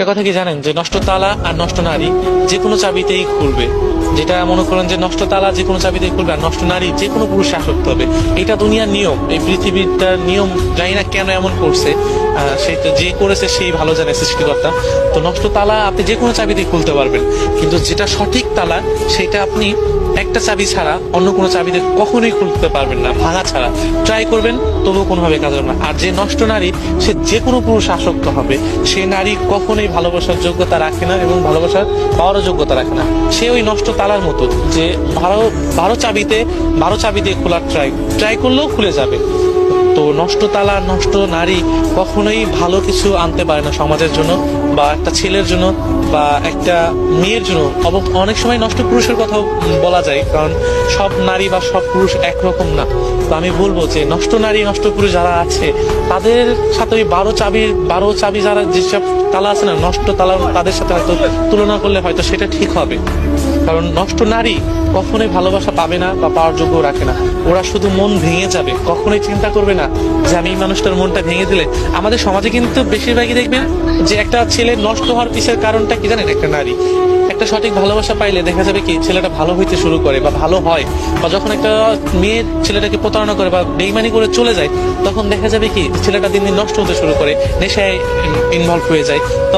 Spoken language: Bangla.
একটা কথা কি জানেন যে নষ্ট তালা আর নষ্ট নারী যে কোনো চাবিতেই খুলবে। যেটা মনে করেন যে নষ্ট তালা যে কোনো চাবিতেই খুলবে, আর নষ্ট নারী যে কোনো পুরুষে আসক্ত হবে। এটা দুনিয়ার নিয়ম, এই পৃথিবীটার নিয়ম। জানি না কেন এমন করছে, সেটা যে করেছে সেই ভালো জানে, সৃষ্টিকর্তা। তো নষ্ট তালা আপনি যে কোনো চাবিতেই খুলতে পারবেন, কিন্তু যেটা সঠিক তালা সেটা আপনি একটা চাবি ছাড়া অন্য কোনো চাবিতে কখনোই খুলতে পারবেন না, ভাঙা ছাড়া। ট্রাই করবেন তবুও কোনোভাবে কাজ হবে না। আর যে নষ্ট নারী, সে যে কোনো পুরুষ আসক্ত হবে। সে নারী কখনোই ভালোবাসার যোগ্যতা রাখে না এবং ভালোবাসার পাওয়ারও যোগ্যতা রাখে না। সে ওই নষ্ট তালার মতো, যে বারো চাবিতে 12 চাবি দিয়ে খোলার ট্রাই করলেও খুলে যাবে। তো নষ্ট তালা, নষ্ট নারী কখনোই ভালো কিছু আনতে পারে না সমাজের জন্য, বা একটা ছেলের জন্য, বা একটা মেয়ের জন্য। অনেক সময় নষ্ট পুরুষের কথাও বলা যায়, কারণ সব নারী বা সব পুরুষ একরকম না। তো আমি বলবো যে নষ্ট নারী, নষ্ট পুরুষ যারা আছে, তাদের সাথে ওই 12 চাবি যারা যেসব তালা আছে না, নষ্ট তালা, তাদের সাথে হয়তো তুলনা করলে হয়তো সেটা ঠিক হবে। কারণ নষ্ট নারী কখনোই ভালোবাসা পাবে না বা পাওয়ার যোগ্য রাখে না। ওরা শুধু মন ভেঙে যাবে, কখনোই চিন্তা করবে না যে আমি এই মানুষটার মনটা ভেঙে দিলে। আমাদের সমাজে কিন্তু বেশিরভাগই দেখবেন যে একটা ছেলে নষ্ট হওয়ার পিছের কারণটা কি জানেন? একটা নারী। একটা সঠিক ভালোবাসা পাইলে দেখা যাবে কি ছেলেটা ভালো হইতে শুরু করে বা ভালো হয়। বা যখন একটা মেয়ে ছেলেটাকে প্রতারণা করে বা বেইমানি করে চলে যায়, তখন দেখা যাবে কি ছেলেটা দিন দিন নষ্ট হতে শুরু করে, নেশায় ইনভলভ হয়ে যায়। তো